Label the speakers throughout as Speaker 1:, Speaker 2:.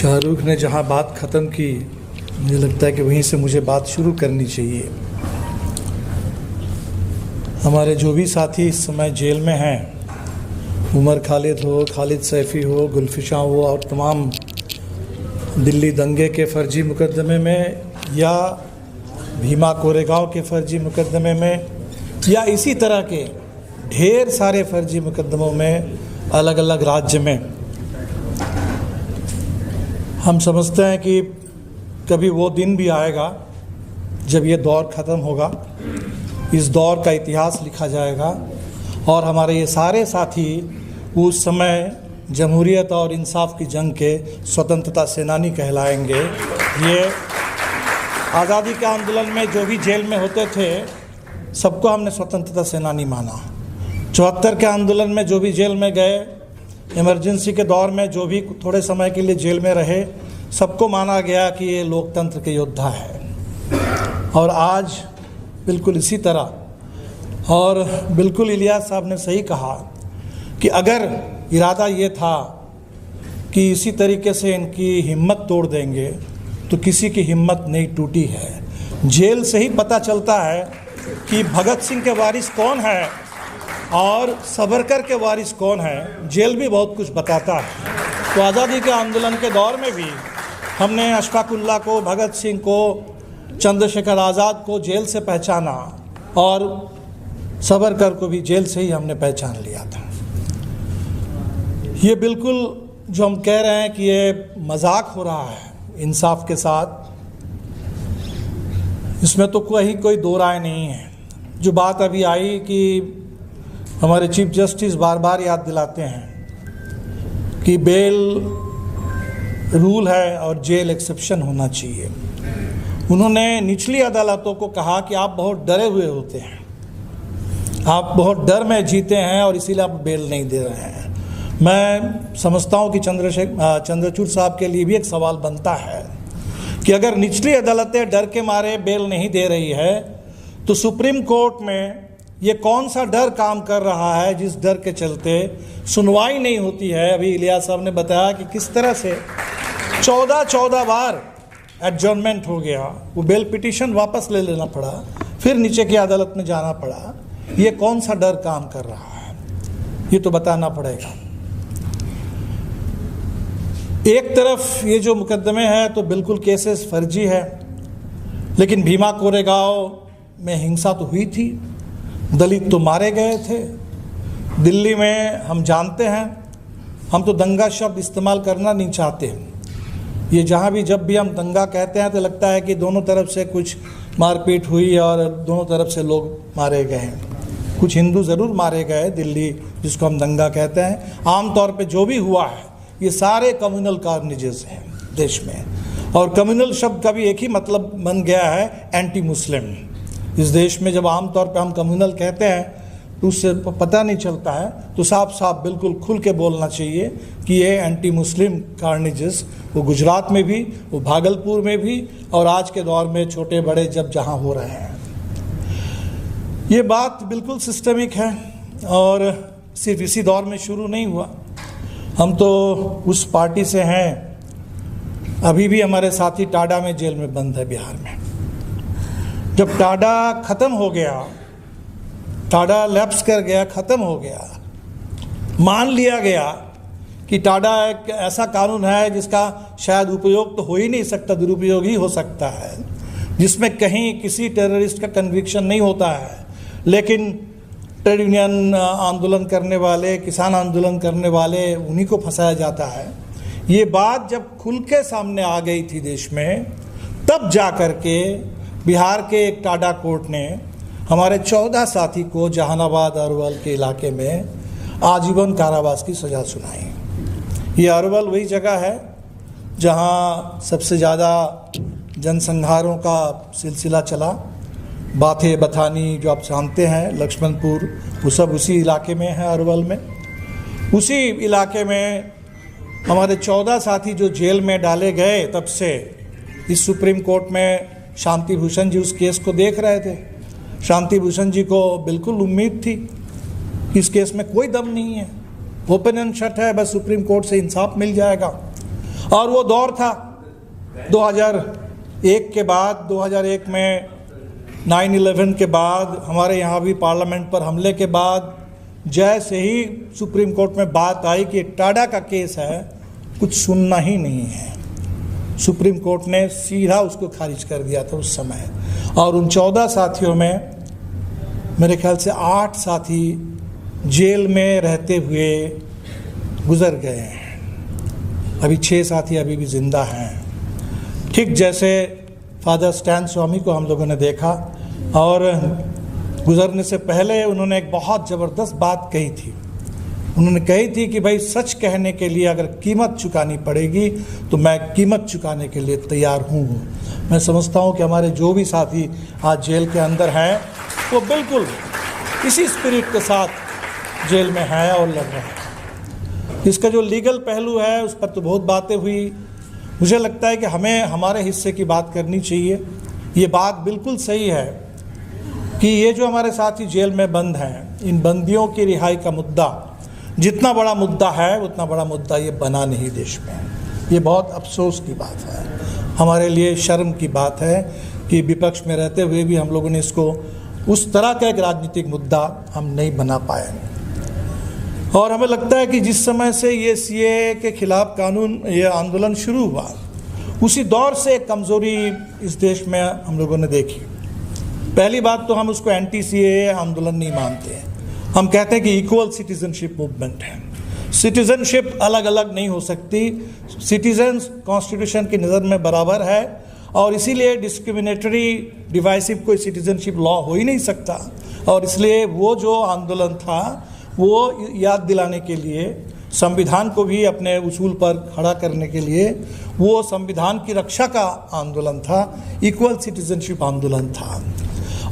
Speaker 1: शाहरुख ने जहां बात ख़त्म की, मुझे लगता है कि वहीं से मुझे बात शुरू करनी चाहिए। हमारे जो भी साथी इस समय जेल में हैं, उमर खालिद हो, खालिद सैफ़ी हो, गुलफिशा हो और तमाम दिल्ली दंगे के फ़र्जी मुकदमे में या भीमा कोरेगांव के फ़र्जी मुकदमे में या इसी तरह के ढेर सारे फ़र्जी मुकदमों में अलग अलग राज्य में, हम समझते हैं कि कभी वो दिन भी आएगा जब ये दौर ख़त्म होगा, इस दौर का इतिहास लिखा जाएगा और हमारे ये सारे साथी उस समय जमहूरियत और इंसाफ की जंग के स्वतंत्रता सेनानी कहलाएंगे। ये आज़ादी के आंदोलन में जो भी जेल में होते थे, सबको हमने स्वतंत्रता सेनानी माना। 74 के आंदोलन में जो भी जेल में गए, इमरजेंसी के दौर में जो भी थोड़े समय के लिए जेल में रहे, सबको माना गया कि ये लोकतंत्र के योद्धा है। और आज बिल्कुल इसी तरह, और बिल्कुल इलियास साहब ने सही कहा कि अगर इरादा ये था कि इसी तरीके से इनकी हिम्मत तोड़ देंगे, तो किसी की हिम्मत नहीं टूटी है। जेल से ही पता चलता है कि भगत सिंह के वारिस कौन है और सावरकर के वारिस कौन है। जेल भी बहुत कुछ बताता है। तो आज़ादी के आंदोलन के दौर में भी हमने अशफाकुल्लाह को, भगत सिंह को, चंद्रशेखर आज़ाद को जेल से पहचाना और सावरकर को भी जेल से ही हमने पहचान लिया था। ये बिल्कुल जो हम कह रहे हैं कि ये मजाक हो रहा है इंसाफ के साथ, इसमें तो कोई दो राय नहीं है। जो बात अभी आई कि हमारे चीफ जस्टिस बार बार याद दिलाते हैं कि बेल रूल है और जेल एक्सेप्शन होना चाहिए। उन्होंने निचली अदालतों को कहा कि आप बहुत डरे हुए होते हैं, आप बहुत डर में जीते हैं और इसीलिए आप बेल नहीं दे रहे हैं। मैं समझता हूँ कि चंद्रचूड़ साहब के लिए भी एक सवाल बनता है कि अगर निचली अदालतें डर के मारे बेल नहीं दे रही है, तो सुप्रीम कोर्ट में ये कौन सा डर काम कर रहा है जिस डर के चलते सुनवाई नहीं होती है। अभी इलियास साहब ने बताया कि किस तरह से 14 बार एडजॉर्नमेंट हो गया, वो बेल पिटीशन वापस ले लेना पड़ा, फिर नीचे की अदालत में जाना पड़ा। ये कौन सा डर काम कर रहा है, ये तो बताना पड़ेगा। एक तरफ ये जो मुकदमे हैं तो बिल्कुल केसेस फर्जी है, लेकिन भीमा कोरेगांव में हिंसा तो हुई थी, दलित तो मारे गए थे। दिल्ली में हम जानते हैं, हम तो दंगा शब्द इस्तेमाल करना नहीं चाहते। ये जहाँ भी जब भी हम दंगा कहते हैं तो लगता है कि दोनों तरफ से कुछ मारपीट हुई और दोनों तरफ से लोग मारे गए हैं। कुछ हिंदू ज़रूर मारे गए दिल्ली, जिसको हम दंगा कहते हैं। आम तौर पे जो भी हुआ है ये सारे कम्युनल कार्नेजेस हैं देश में। और कम्युनल शब्द का भी एक ही मतलब बन गया है, एंटी मुस्लिम। इस देश में जब आम तौर पे हम कम्युनल कहते हैं तो उससे पता नहीं चलता है, तो साफ साफ बिल्कुल खुल के बोलना चाहिए कि ये एंटी मुस्लिम कार्नेजेस वो गुजरात में भी, वो भागलपुर में भी और आज के दौर में छोटे बड़े जब जहाँ हो रहे हैं। ये बात बिल्कुल सिस्टमिक है और सिर्फ इसी दौर में शुरू नहीं हुआ। हम तो उस पार्टी से हैं, अभी भी हमारे साथी टाडा में जेल में बंद है बिहार में। जब टाडा ख़त्म हो गया, टाडा लैप्स कर गया, ख़त्म हो गया, मान लिया गया कि टाडा एक ऐसा कानून है जिसका शायद उपयोग तो हो ही नहीं सकता, दुरुपयोग ही हो सकता है, जिसमें कहीं किसी टेररिस्ट का कन्विक्शन नहीं होता है, लेकिन ट्रेड यूनियन आंदोलन करने वाले, किसान आंदोलन करने वाले, उन्हीं को फंसाया जाता है। ये बात जब खुल के सामने आ गई थी देश में, तब जा कर के बिहार के एक टाडा कोर्ट ने हमारे 14 साथी को जहानाबाद अरवल के इलाके में आजीवन कारावास की सज़ा सुनाई। ये अरवल वही जगह है जहां सबसे ज़्यादा जनसंहारों का सिलसिला चला। बाथे बथानी जो आप जानते हैं, लक्ष्मणपुर, वो सब उसी इलाके में है, अरवल में। उसी इलाके में हमारे 14 साथी जो जेल में डाले गए, तब से इस सुप्रीम कोर्ट में शांति भूषण जी उस केस को देख रहे थे। शांति भूषण जी को बिल्कुल उम्मीद थी कि इस केस में कोई दम नहीं है, ओपन एंड शट है, बस सुप्रीम कोर्ट से इंसाफ मिल जाएगा। और वो दौर था 2001 के बाद, 2001 में 9/11 के बाद, हमारे यहाँ भी पार्लियामेंट पर हमले के बाद, जैसे ही सुप्रीम कोर्ट में बात आई कि टाडा का केस है, कुछ सुनना ही नहीं है, सुप्रीम कोर्ट ने सीधा उसको खारिज कर दिया था उस समय। और उन 14 साथियों में मेरे ख्याल से 8 साथी जेल में रहते हुए गुजर गए हैं। अभी 6 साथी अभी भी जिंदा हैं। ठीक जैसे फादर स्टैन स्वामी को हम लोगों ने देखा, और गुजरने से पहले उन्होंने एक बहुत ज़बरदस्त बात कही थी। उन्होंने कही थी कि भाई, सच कहने के लिए अगर कीमत चुकानी पड़ेगी तो मैं कीमत चुकाने के लिए तैयार हूँ। मैं समझता हूँ कि हमारे जो भी साथी आज जेल के अंदर हैं वो बिल्कुल इसी स्पिरिट के साथ जेल में हैं और लड़ रहे हैं। इसका जो लीगल पहलू है उस पर तो बहुत बातें हुई। मुझे लगता है कि हमें हमारे हिस्से की बात करनी चाहिए। ये बात बिल्कुल सही है कि ये जो हमारे साथी जेल में बंद हैं, इन बंदियों की रिहाई का मुद्दा जितना बड़ा मुद्दा है उतना बड़ा मुद्दा ये बना नहीं देश में। ये बहुत अफसोस की बात है, हमारे लिए शर्म की बात है कि विपक्ष में रहते हुए भी हम लोगों ने इसको उस तरह का एक राजनीतिक मुद्दा हम नहीं बना पाए। और हमें लगता है कि जिस समय से ये सीएए के खिलाफ कानून, ये आंदोलन शुरू हुआ, उसी दौर से एक कमज़ोरी इस देश में हम लोगों ने देखी। पहली बात तो हम उसको एंटी सीएए आंदोलन नहीं मानते हैं। हम कहते हैं कि इक्वल सिटीजनशिप मूवमेंट है। सिटीजनशिप अलग अलग नहीं हो सकती, सिटीजन्स कॉन्स्टिट्यूशन की नज़र में बराबर है, और इसीलिए डिस्क्रिमिनेटरी डिवाइसिव कोई सिटीजनशिप लॉ हो ही नहीं सकता। और इसलिए वो जो आंदोलन था वो याद दिलाने के लिए, संविधान को भी अपने उसूल पर खड़ा करने के लिए, वो संविधान की रक्षा का आंदोलन था, इक्वल सिटीजनशिप आंदोलन था।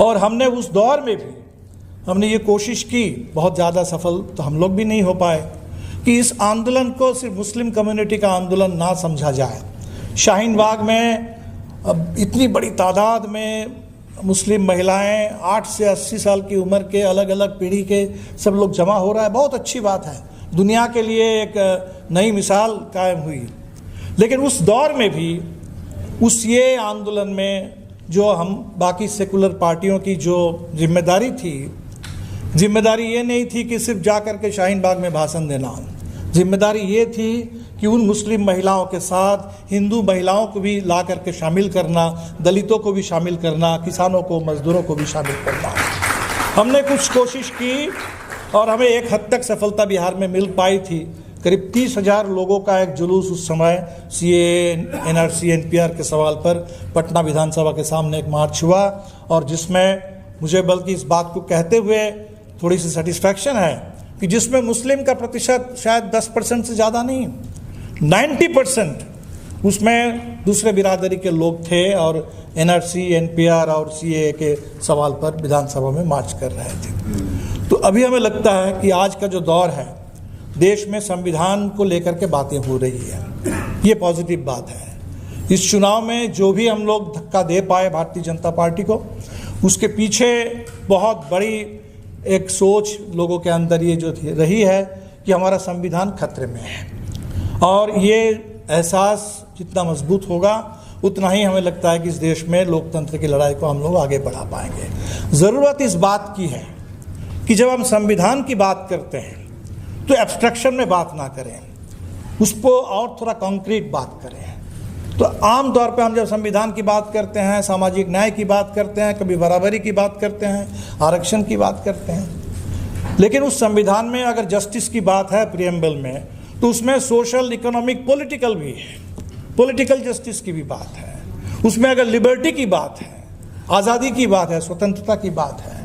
Speaker 1: और हमने उस दौर में भी हमने ये कोशिश की, बहुत ज़्यादा सफल तो हम लोग भी नहीं हो पाए, कि इस आंदोलन को सिर्फ मुस्लिम कम्युनिटी का आंदोलन ना समझा जाए। शाहीन बाग में अब इतनी बड़ी तादाद में मुस्लिम महिलाएं, 8 से 80 साल की उम्र के, अलग अलग पीढ़ी के सब लोग जमा हो रहा है, बहुत अच्छी बात है, दुनिया के लिए एक नई मिसाल कायम हुई। लेकिन उस दौर में भी, उस ये आंदोलन में जो हम बाकी सेकुलर पार्टियों की जो जिम्मेदारी थी, जिम्मेदारी ये नहीं थी कि सिर्फ जा कर के शाहीन बाग में भाषण देना। जिम्मेदारी ये थी कि उन मुस्लिम महिलाओं के साथ हिंदू महिलाओं को भी ला करके शामिल करना, दलितों को भी शामिल करना, किसानों को, मजदूरों को भी शामिल करना। हमने कुछ कोशिश की और हमें एक हद तक सफलता बिहार में मिल पाई थी। करीब 30,000 लोगों का एक जुलूस उस समय सीएए, एनआरसी, एनपीआर के सवाल पर पटना विधानसभा के सामने एक मार्च हुआ, और जिसमें मुझे बल्कि इस बात को कहते हुए थोड़ी सी सेटिस्फैक्शन है कि जिसमें मुस्लिम का प्रतिशत शायद 10% से ज़्यादा नहीं, 90% उसमें दूसरे बिरादरी के लोग थे, और एनआरसी, एनपीआर और सीएए के सवाल पर विधानसभा में मार्च कर रहे थे। तो अभी हमें लगता है कि आज का जो दौर है, देश में संविधान को लेकर के बातें हो रही है, ये पॉजिटिव बात है। इस चुनाव में जो भी हम लोग धक्का दे पाए भारतीय जनता पार्टी को, उसके पीछे बहुत बड़ी एक सोच लोगों के अंदर ये जो रही है कि हमारा संविधान खतरे में है, और ये एहसास जितना मजबूत होगा उतना ही हमें लगता है कि इस देश में लोकतंत्र की लड़ाई को हम लोग आगे बढ़ा पाएंगे। ज़रूरत इस बात की है कि जब हम संविधान की बात करते हैं तो एब्स्ट्रक्शन में बात ना करें, उसको और थोड़ा कॉन्क्रीट बात करें। तो आम तौर पे हम जब संविधान की बात करते हैं, सामाजिक न्याय की बात करते हैं, कभी बराबरी की बात करते हैं, आरक्षण की बात करते हैं, लेकिन उस संविधान में अगर जस्टिस की बात है प्रियम्बल में, तो उसमें सोशल, इकोनॉमिक, पॉलिटिकल भी है, पॉलिटिकल जस्टिस की भी बात है। उसमें अगर लिबर्टी की बात है, आज़ादी की बात है, स्वतंत्रता की बात है,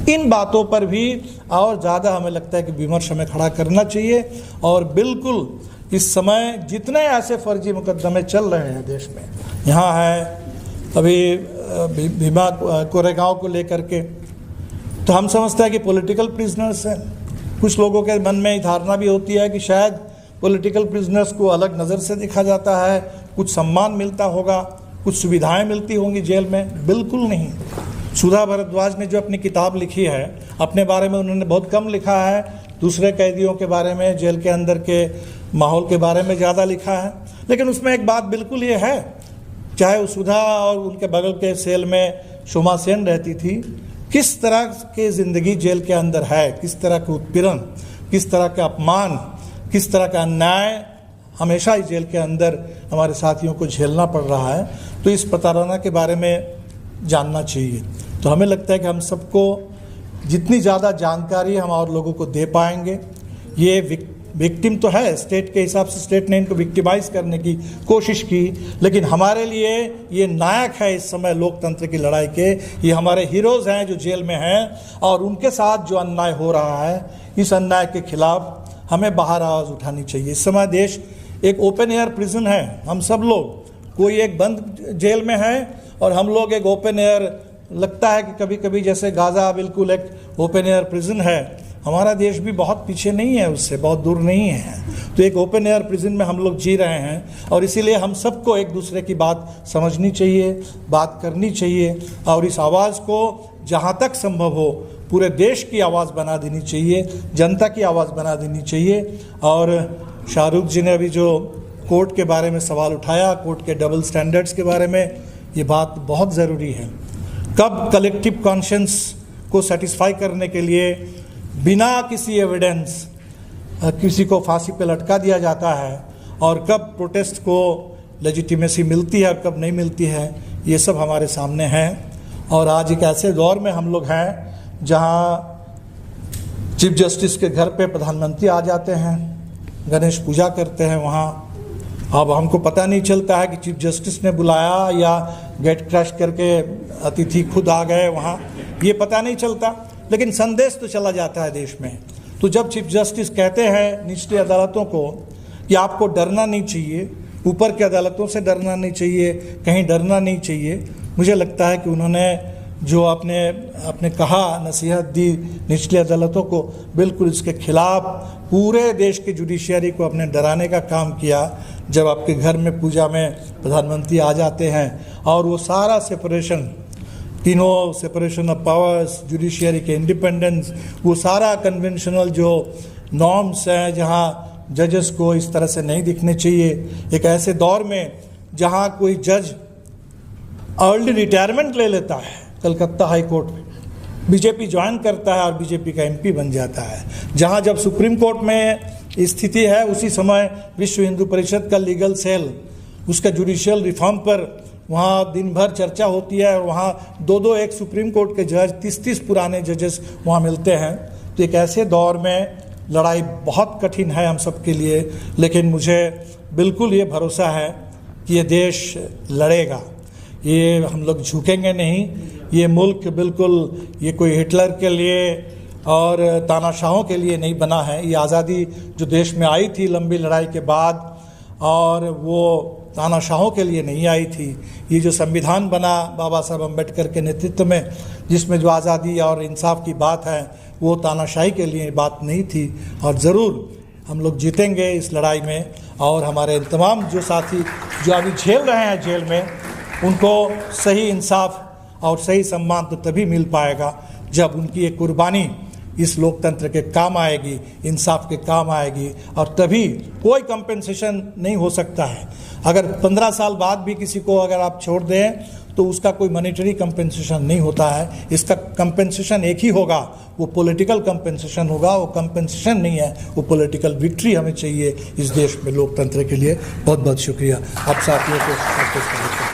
Speaker 1: इन बातों पर भी और ज़्यादा हमें लगता है कि विमर्श हमें खड़ा करना चाहिए। और बिल्कुल इस समय जितने ऐसे फर्जी मुकदमे चल रहे हैं देश में, यहाँ है अभी भीमा कोरेगांव को लेकर के, तो हम समझते हैं कि पॉलिटिकल प्रिजनर्स हैं। कुछ लोगों के मन में धारणा भी होती है कि शायद पॉलिटिकल प्रिजनर्स को अलग नज़र से देखा जाता है, कुछ सम्मान मिलता होगा, कुछ सुविधाएं मिलती होंगी जेल में। बिल्कुल नहीं। सुधा भारद्वाज ने जो अपनी किताब लिखी है, अपने बारे में उन्होंने बहुत कम लिखा है, दूसरे कैदियों के बारे में, जेल के अंदर के माहौल के बारे में ज़्यादा लिखा है। लेकिन उसमें एक बात बिल्कुल ये है, चाहे वो सुधा और उनके बगल के सेल में शोमा सेन रहती थी, किस तरह की ज़िंदगी जेल के अंदर है, किस तरह के उत्पीड़न, किस तरह का अपमान, किस तरह का अन्याय हमेशा ही जेल के अंदर हमारे साथियों को झेलना पड़ रहा है। तो इस प्रताड़ना के बारे में जानना चाहिए। तो हमें लगता है कि हम सबको जितनी ज़्यादा जानकारी हम और लोगों को दे पाएंगे, ये विक्टिम तो है, स्टेट के हिसाब से स्टेट ने इनको विक्टिमाइज करने की कोशिश की, लेकिन हमारे लिए ये नायक है इस समय लोकतंत्र की लड़ाई के, ये हमारे हीरोज़ हैं जो जेल में हैं, और उनके साथ जो अन्याय हो रहा है, इस अन्याय के खिलाफ हमें बाहर आवाज़ उठानी चाहिए। इस समय देश एक ओपन एयर प्रिजन है, हम सब लोग, कोई एक बंद जेल में है और हम लोग एक ओपन एयर, लगता है कि कभी कभी जैसे गाज़ा बिल्कुल एक ओपन एयर प्रिजन है। हमारा देश भी बहुत पीछे नहीं है, उससे बहुत दूर नहीं है। तो एक ओपन एयर प्रिजन में हम लोग जी रहे हैं, और इसीलिए हम सबको एक दूसरे की बात समझनी चाहिए, बात करनी चाहिए, और इस आवाज़ को जहाँ तक संभव हो पूरे देश की आवाज़ बना देनी चाहिए, जनता की आवाज़ बना देनी चाहिए। और शाहरुख जी ने अभी जो कोर्ट के बारे में सवाल उठाया, कोर्ट के डबल स्टैंडर्ड्स के बारे में, ये बात बहुत ज़रूरी है। कब कलेक्टिव कॉन्शियंस को सेटिस्फाई करने के लिए बिना किसी एविडेंस किसी को फांसी पे लटका दिया जाता है, और कब प्रोटेस्ट को लेजिटिमेसी मिलती है और कब नहीं मिलती है, ये सब हमारे सामने है। और आज एक ऐसे दौर में हम लोग हैं जहां चीफ जस्टिस के घर पे प्रधानमंत्री आ जाते हैं, गणेश पूजा करते हैं वहाँ। अब हमको पता नहीं चलता है कि चीफ जस्टिस ने बुलाया या गेट क्रैश करके अतिथि खुद आ गए वहाँ, ये पता नहीं चलता, लेकिन संदेश तो चला जाता है देश में। तो जब चीफ जस्टिस कहते हैं निचली अदालतों को कि आपको डरना नहीं चाहिए, ऊपर की अदालतों से डरना नहीं चाहिए, कहीं डरना नहीं चाहिए, मुझे लगता है कि उन्होंने जो आपने कहा, नसीहत दी निचली अदालतों को, बिल्कुल इसके खिलाफ पूरे देश की जुडिशियरी को अपने डराने का काम किया। जब आपके घर में पूजा में प्रधानमंत्री आ जाते हैं और वो सारा सेपरेशन, तीनों सेपरेशन ऑफ पावर्स, जुडिशियरी के इंडिपेंडेंस, वो सारा कन्वेंशनल जो नॉर्म्स हैं जहाँ जजेस को इस तरह से नहीं दिखने चाहिए, एक ऐसे दौर में जहाँ कोई जज अर्ली रिटायरमेंट ले लेता है, कलकत्ता हाई कोर्ट में बीजेपी ज्वाइन करता है और बीजेपी का एमपी बन जाता है, जहाँ जब सुप्रीम कोर्ट में स्थिति है उसी समय विश्व हिंदू परिषद का लीगल सेल, उसका जुडिशियल रिफॉर्म पर वहाँ दिन भर चर्चा होती है, और वहाँ दो एक सुप्रीम कोर्ट के जज, 30 पुराने जजेस वहाँ मिलते हैं। तो एक ऐसे दौर में लड़ाई बहुत कठिन है हम सब के लिए, लेकिन मुझे बिल्कुल ये भरोसा है कि ये देश लड़ेगा, ये हम लोग झुकेंगे नहीं। ये मुल्क बिल्कुल ये कोई हिटलर के लिए और तानाशाहों के लिए नहीं बना है। ये आज़ादी जो देश में आई थी लंबी लड़ाई के बाद, और वो तानाशाहों के लिए नहीं आई थी। ये जो संविधान बना बाबा साहब अम्बेडकर के नेतृत्व में, जिसमें जो आज़ादी और इंसाफ की बात है, वो तानाशाही के लिए बात नहीं थी। और ज़रूर हम लोग जीतेंगे इस लड़ाई में, और हमारे तमाम जो साथी जो अभी झेल रहे हैं जेल में, उनको सही इंसाफ और सही सम्मान तो तभी मिल पाएगा जब उनकी एक कुर्बानी इस लोकतंत्र के काम आएगी, इंसाफ के काम आएगी, और तभी कोई कंपेंसेशन नहीं हो सकता है। अगर 15 साल बाद भी किसी को अगर आप छोड़ दें तो उसका कोई मॉनेटरी कंपेंसेशन नहीं होता है। इसका कंपेंसेशन एक ही होगा, वो पॉलिटिकल कंपेंसेशन होगा। वो कंपेंसेशन नहीं है, वो पॉलिटिकल विक्ट्री हमें चाहिए इस देश में लोकतंत्र के लिए। बहुत बहुत शुक्रिया आप साथियों को।